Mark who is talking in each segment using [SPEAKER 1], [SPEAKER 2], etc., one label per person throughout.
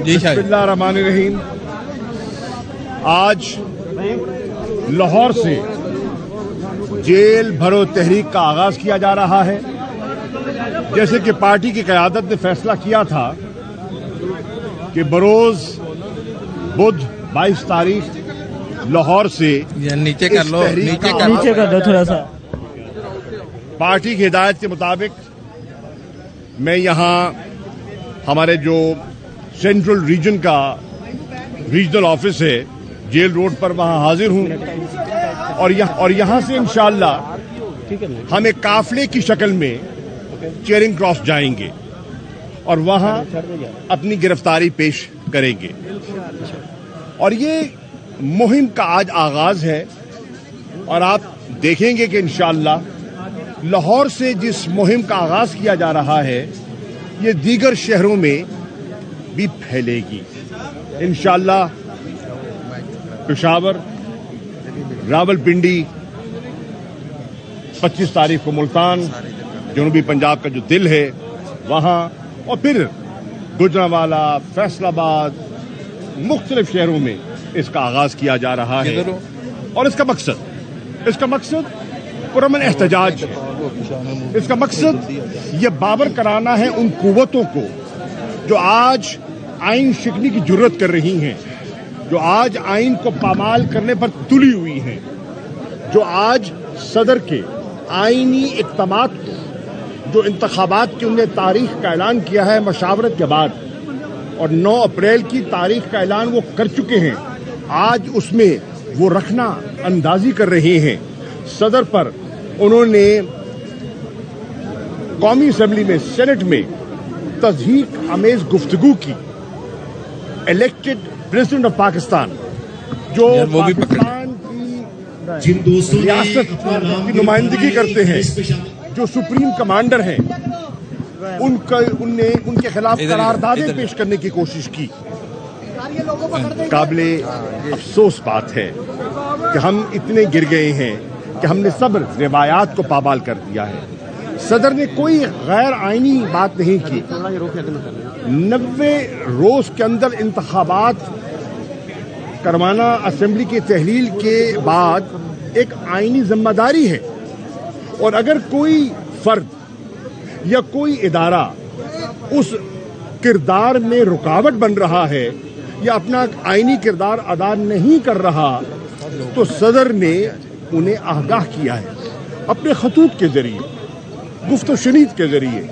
[SPEAKER 1] बिस्मिल्लाहिर्रहमानिर्रहीम। आज लाहौर से जेल भरो तहरीक का आगाज किया जा रहा है। जैसे कि पार्टी की क़यादत ने फैसला किया था कि बरोज बुध 22 तारीख लाहौर से
[SPEAKER 2] नीचे कर लो,
[SPEAKER 3] नीचे कर दो थोड़ा सा।
[SPEAKER 1] पार्टी की हिदायत के मुताबिक मैं यहाँ हमारे जो सेंट्रल रीजन का रीजनल ऑफिस है जेल रोड पर, वहाँ हाजिर हूँ और यहाँ से इंशाअल्लाह हम एक काफले की शक्ल में चेरिंग क्रॉस जाएंगे और वहाँ अपनी गिरफ्तारी पेश करेंगे। और ये मुहिम का आज आगाज है और आप देखेंगे कि इंशाअल्लाह लाहौर से जिस मुहिम का आगाज किया जा रहा है ये दीगर शहरों में भी फैलेगी इंशाअल्लाह। पेशावर, रावलपिंडी, 25 तारीख को मुल्तान, जनूबी पंजाब का जो दिल है वहाँ, और फिर गुजरांवाला, फैसलाबाद, मुख्तलिफ शहरों में इसका आगाज किया जा रहा है। और इसका मकसद पुरअमन एहतजाज है। इसका मकसद ये बावर कराना है उन कुव्वतों को जो आज आइन शिकनी की जुर्रत कर रही हैं, जो आज आइन को पामाल करने पर तुली हुई हैं, जो आज सदर के आइनी इक़दामात को, जो इंतखाबात की उन्हें तारीख का ऐलान किया है मशावरत के बाद और 9 अप्रैल की तारीख का ऐलान वो कर चुके हैं, आज उसमें वो रखना अंदाजी कर रहे हैं। सदर पर उन्होंने कौमी असेंबली में, सेनेट में तज़हीक अमेज गुफ्तगू की। इलेक्टेड प्रेसिडेंट ऑफ पाकिस्तान जो पाकिस्तान की रियासत की नुमाइंदगी करते हैं, जो सुप्रीम कमांडर हैं, उनके खिलाफ करारदादें पेश करने की कोशिश की। काबिले अफसोस बात है कि हम इतने गिर गए हैं कि हमने सब रिवायात को पामाल कर दिया है। सदर ने कोई गैर आइनी बात नहीं की। 90 रोज के अंदर इंतखाबात करवाना असेंबली की तहलील के बाद एक आइनी जिम्मेदारी है। और अगर कोई फर्द या कोई इदारा उस किरदार में रुकावट बन रहा है या अपना आइनी किरदार अदा नहीं कर रहा तो सदर ने उन्हें आगाह किया है, अपने खतूत के जरिए, गुफ्त शनीद के जरिए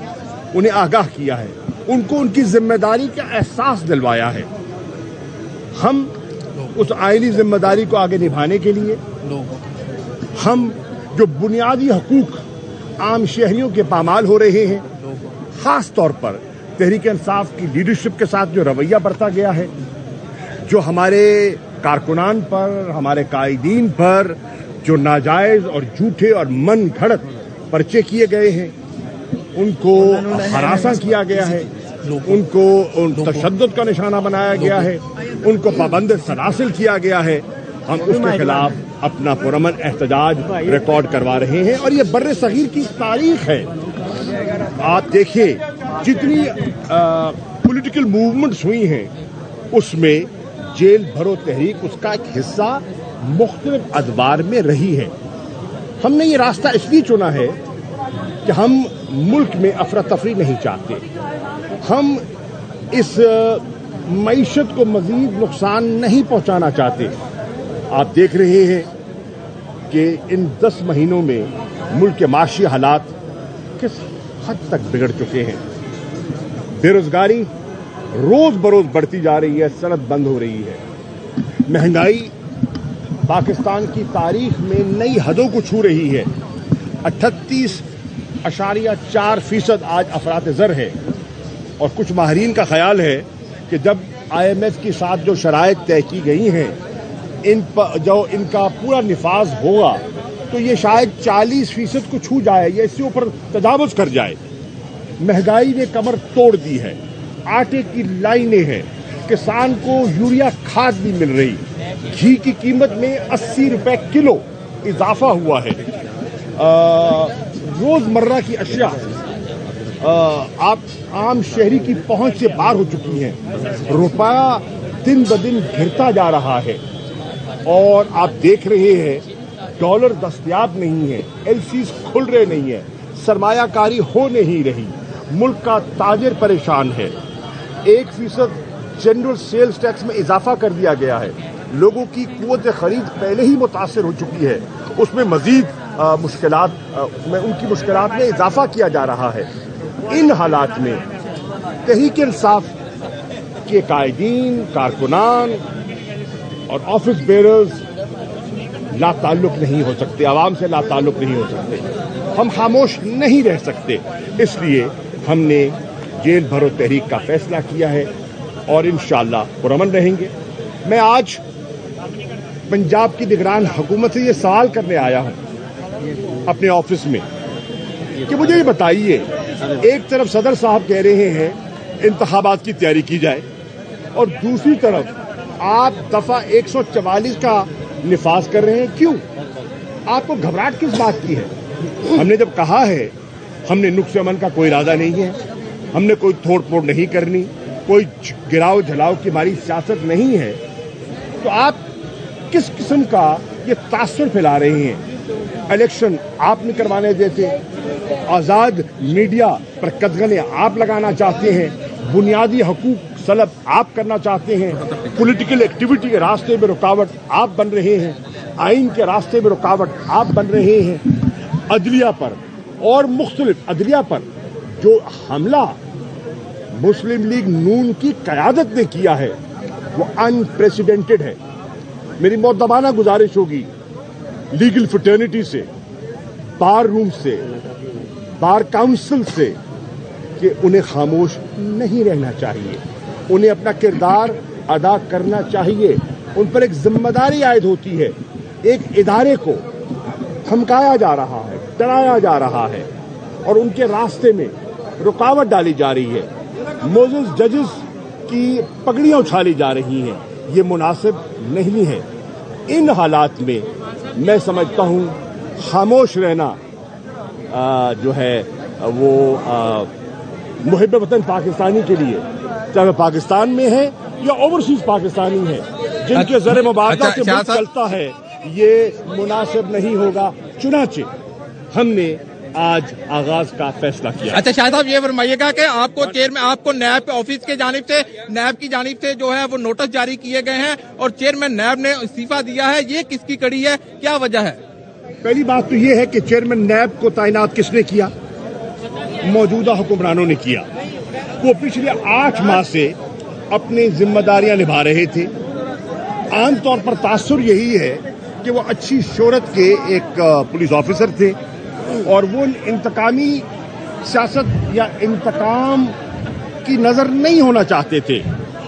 [SPEAKER 1] उन्हें आगाह किया है, उनको उनकी जिम्मेदारी का एहसास दिलवाया है। हम उस आइनी जिम्मेदारी को आगे निभाने के लिए हम जो बुनियादी हकूक आम शहरियों के पामाल हो रहे हैं, खास तौर पर तहरीक इंसाफ की लीडरशिप के साथ जो रवैया बरता गया है, जो हमारे कारकुनान पर, हमारे कायदीन पर जो नाजायज और झूठे और मन घड़त पर्चे किए गए हैं, उनको हरासा किया गया है, उनको तशद्दुद का निशाना बनाया गया है, उनको पाबंद सलासिल किया गया है, हम उसके खिलाफ अपना पुरअमन एहतजाज रिकॉर्ड करवा रहे हैं। और ये बर्रे सगीर की तारीख है। आप देखिए जितनी पॉलिटिकल मूवमेंट्स हुई हैं उसमें जेल भरो तहरीक उसका एक हिस्सा मुख्तलिफ अदवार में रही है। हमने ये रास्ता इसलिए चुना है कि हम मुल्क में अफरा तफरी नहीं चाहते। हम इस मईशत को मजीद नुकसान नहीं पहुंचाना चाहते। आप देख रहे हैं कि इन 10 महीनों में मुल्क के माशी हालात किस हद तक बिगड़ चुके हैं। बेरोजगारी रोज बरोज बढ़ती जा रही है, सनद बंद हो रही है। महंगाई पाकिस्तान की तारीख में नई हदों को छू रही है। 38.4% आज अफरात ज़र है। और कुछ माहरीन का ख्याल है कि जब IMF के साथ जो शराइत तय की गई हैं, जो इनका पूरा निफाज होगा तो ये शायद 40% को छू जाए या इससे ऊपर तजावुज़ कर जाए। महंगाई ने कमर तोड़ दी है। आटे की लाइनें हैं, किसान को यूरिया खाद भी मिल रही, घी की कीमत में 80 रुपए किलो इजाफा हुआ है। रोजमर्रा की अशिया आप आम शहरी की पहुंच से बाहर हो चुकी हैं। रुपया दिन ब दिन गिरता जा रहा है और आप देख रहे हैं डॉलर दस्तयाब नहीं है, एलसीज खुल रहे नहीं है, सरमायाकारी हो नहीं रही, मुल्क का ताजिर परेशान है। 1% जनरल सेल्स टैक्स में इजाफा कर दिया गया है, लोगों की कुव्वत खरीद पहले ही मुतासर हो चुकी है, उसमें मजीद मुश्किलात में उनकी मुश्किलात में इजाफा किया जा रहा है। इन हालात में तहरीक इंसाफ के कायदीन, कारकुनान और ऑफिस बेरर्स ला ताल्लुक नहीं हो सकते, आवाम से ला ताल्लुक नहीं हो सकते। हम खामोश नहीं रह सकते, इसलिए हमने जेल भरो तहरीक का फैसला किया है और इंशाअल्लाह पुरअमन रहेंगे। मैं आज पंजाब की निगरान हुकूमत से ये सवाल करने आया हूं अपने ऑफिस में कि मुझे ये बताइए, एक तरफ सदर साहब कह रहे हैं इंतखाबात की तैयारी की जाए और दूसरी तरफ आप दफा 144 का निफाज कर रहे हैं, क्यों? आपको घबराहट किस बात की है? हमने जब कहा है हमने नुक्स अमन का कोई इरादा नहीं है, हमने कोई तोड़ फोड़ नहीं करनी, कोई गिराव झलाव की हमारी सियासत नहीं है, तो आप किस किस्म का ये तासुर फैला रहे हैं? इलेक्शन आप नहीं करवाने देते, आज़ाद मीडिया पर कदगने आप लगाना चाहते हैं, बुनियादी हकूक सलब आप करना चाहते हैं, पॉलिटिकल एक्टिविटी के रास्ते में रुकावट आप बन रहे हैं, आइन के रास्ते में रुकावट आप बन रहे हैं। अदलिया पर और मुख्तलिफ अदलिया पर जो हमला मुस्लिम लीग नून की क़यादत ने किया है वो अनप्रेसिडेंटेड है। मेरी मुअद्दबाना गुजारिश होगी लीगल फ्रेटर्निटी से, बार रूम से, बार काउंसिल से कि उन्हें खामोश नहीं रहना चाहिए, उन्हें अपना किरदार अदा करना चाहिए। उन पर एक जिम्मेदारी आयद होती है, एक इदारे को धमकाया जा रहा है, डराया जा रहा है और उनके रास्ते में रुकावट डाली जा रही है, मोजेस जजेस की पगड़ियां उछाली जा रही हैं, ये मुनासिब नहीं है। इन हालात में मैं समझता हूं खामोश रहना जो है वो मुहिब वतन पाकिस्तानी के लिए, चाहे पाकिस्तान में है या ओवरसीज पाकिस्तानी है, जिनके ज़र मुबादला से मुल्क चलता है, ये मुनासिब नहीं होगा। चुनाचे हमने आज आगाज का फैसला किया।
[SPEAKER 2] अच्छा शाह साहब, ये फरमाइएगा कि आपको चेयरमैन, आपको नैब ऑफिस के जानिब से, नैब की जानिब से जो है वो नोटिस जारी किए गए हैं और चेयरमैन नैब ने इस्तीफा दिया है, ये किसकी कड़ी है, क्या वजह है?
[SPEAKER 1] पहली बात तो ये है कि चेयरमैन नैब को तैनात किसने किया? मौजूदा हुक्मरानों ने किया। वो पिछले 8 माह से अपनी जिम्मेदारियां निभा रहे थे। आमतौर पर तासुर यही है कि वो अच्छी शोहरत के एक पुलिस ऑफिसर थे और वो इंतकामी सियासत या इंतकाम की नजर नहीं होना चाहते थे,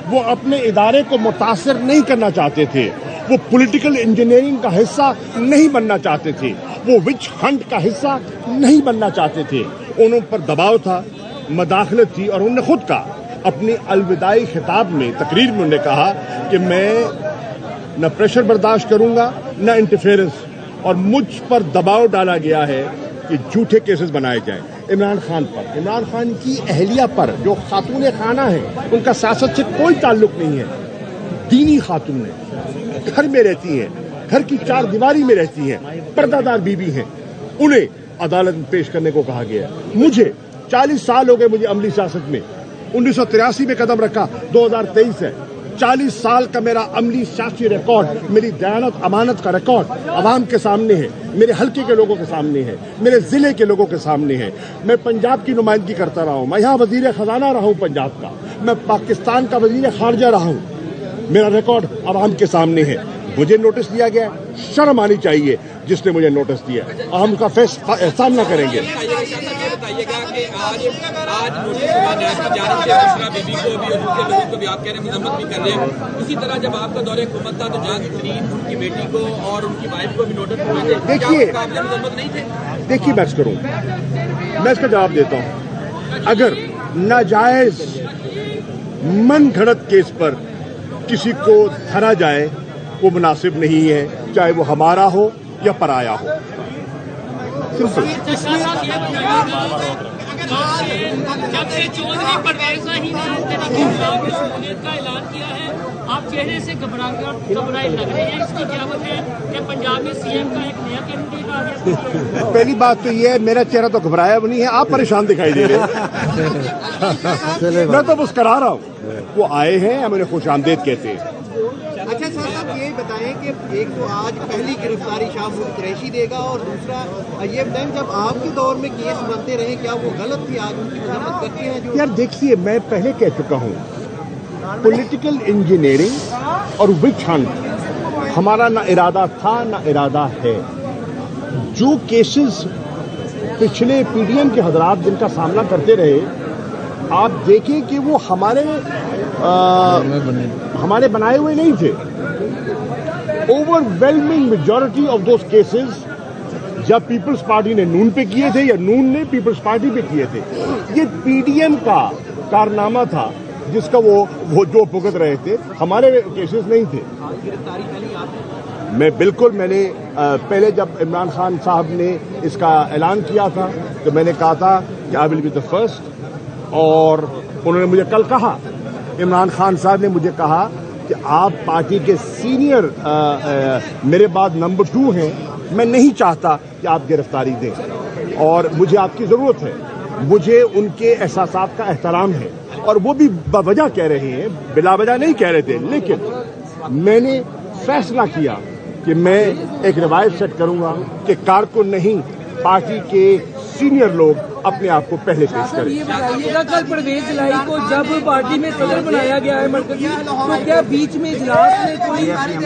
[SPEAKER 1] वो अपने इदारे को मुतासर नहीं करना चाहते थे, वो पॉलिटिकल इंजीनियरिंग का हिस्सा नहीं बनना चाहते थे, वो विच हंट का हिस्सा नहीं बनना चाहते थे। उन पर दबाव था, मदाखलत थी और उन्होंने खुद कहा अपनी अलविदाई खिताब में, तकरीर में उन्होंने कहा कि मैं न प्रेशर बर्दाश्त करूंगा न इंटरफेरेंस, और मुझ पर दबाव डाला गया है कि झूठे केसेस बनाए जाएं इमरान खान पर। इमरान खान की अहलिया पर जो खातून खाना है, उनका सियासत से कोई ताल्लुक नहीं है, दीनी खातून है, घर में रहती हैं, घर की 4 दीवारी में रहती हैं, पर्दादार बीबी हैं, उन्हें अदालत में पेश करने को कहा गया। मुझे 40 साल हो गए मुझे अमली सियासत में, 1983 में कदम रखा, 2023 है, 40 साल का मेरा अमली सियासी रिकॉर्ड, मेरी दयानत अमानत का रिकॉर्ड अवाम के सामने है, मेरे हल्के के लोगों के सामने है, मेरे जिले के लोगों के सामने है। मैं पंजाब की नुमाइंदगी करता रहा हूँ, मैं यहाँ वजीर खजाना रहा हूँ पंजाब का, मैं पाकिस्तान का वजीर खारजा रहा हूँ, मेरा रिकॉर्ड अवाम के सामने है। मुझे नोटिस दिया गया, शर्म आनी चाहिए जिसने मुझे नोटिस दिया, हम उसका सामना करेंगे।
[SPEAKER 2] बताइएगा कि आज बीबी को भी और दूसरे लोगों को भी आप कह रहे हैं मजम्मत भी कर रहे हैं, इसी तरह जब आपका दौरे हुकूमत था तो जहां तरीन उनकी बेटी को और उनकी वाइफ को भी नोटिस हुए थे, देखिए मजम्मत नहीं थे? देखिए
[SPEAKER 1] बस करूं, मैं इसका जवाब देता हूं। अगर नाजायज मन घड़त केस पर किसी को धरा जाए वो मुनासिब नहीं है, चाहे वो हमारा हो या पराया हो।
[SPEAKER 4] جب سے چودھری پرویز ہی نے تحریک شمولیت کا اعلان کیا ہے آپ چہرے سے گھبرائے لگ رہے ہیں، اس کی کیا وجہ ہے کہ پنجاب میں سی ایم کا ایک نیا کینڈیڈیٹ آ گیا؟
[SPEAKER 1] پہلی بات تو یہ ہے میرا چہرہ تو گھبرایا بھی نہیں ہے، آپ پریشان دکھائی دے رہے ہیں میں تو مسکرا رہا ہوں، وہ آئے ہیں ہم انہیں خوش آمدید کہتے ہیں۔
[SPEAKER 5] اچھا سر صاحب یہ بتائیں کہ ایک تو آج پہلی گرفتاری شاہ ملک قریشی دے گا اور دوسرا یہ بتائیں جب آپ کے دور میں کیس بنتے رہے کیا وہ غلط تھی، آج ان کی مذمت کرتے ہیں جو؟
[SPEAKER 1] یار دیکھیے میں پہلے کہہ چکا ہوں پولیٹیکل انجینئرنگ اور وچ ہنٹ ہمارا نہ ارادہ تھا نہ ارادہ ہے۔ جو کیسز پچھلے پی ڈی ایم کے حضرات جن کا سامنا کرتے رہے آپ دیکھیں کہ وہ ہمارے بنائے ہوئے نہیں تھے۔ Over whelming majority of those cases یا پیپلز پارٹی نے نون پہ کیے تھے یا نون نے پیپلز پارٹی پہ کیے تھے۔ یہ پی ڈی ایم کا کارنامہ تھا جس کا وہ جو بھگت رہے تھے، ہمارے کیسز نہیں تھے۔ میں نے پہلے جب عمران خان صاحب نے اس کا اعلان کیا تھا تو میں نے کہا تھا کہ آئی ول بی دا فرسٹ، اور انہوں نے مجھے کل کہا، عمران خان صاحب نے مجھے کہا کہ آپ پارٹی کے سینئر میرے بعد نمبر 2 ہیں، میں نہیں چاہتا کہ آپ گرفتاری دیں اور مجھے آپ کی ضرورت ہے، مجھے ان کے احساسات کا احترام ہے، اور وہ بھی بوجہ کہہ رہے ہیں، بلا وجہ نہیں کہہ رہے تھے، لیکن میں نے فیصلہ کیا کہ میں ایک روایت سیٹ کروں گا کہ کارکن نہیں پارٹی کے سینئر لوگ اپنے آپ کو پہلے پیش کریں۔
[SPEAKER 6] یہ بتائیے گا کل پرویز الہی کو جب پارٹی میں صدر بنایا گیا ہے مرکزی، تو کیا بیچ میں اجلاس میں کوئی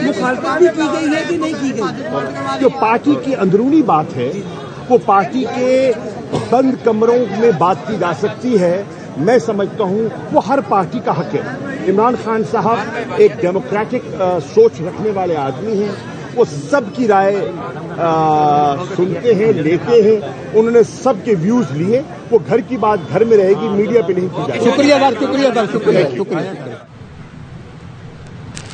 [SPEAKER 6] مخالفت بھی کی گئی ہے کہ نہیں کی گئی؟
[SPEAKER 1] جو پارٹی کی اندرونی بات ہے وہ پارٹی کے بند کمروں میں بات کی جا سکتی ہے، میں سمجھتا ہوں وہ ہر پارٹی کا حق ہے۔ عمران خان صاحب ایک ڈیموکریٹک سوچ رکھنے والے آدمی ہیں، وہ سب کی رائے سنتے ہیں، لیتے ہیں، انہوں نے سب کے ویوز لیے، وہ گھر کی بات گھر میں رہے گی، میڈیا پہ نہیں کی جائے گی۔
[SPEAKER 5] شکریہ۔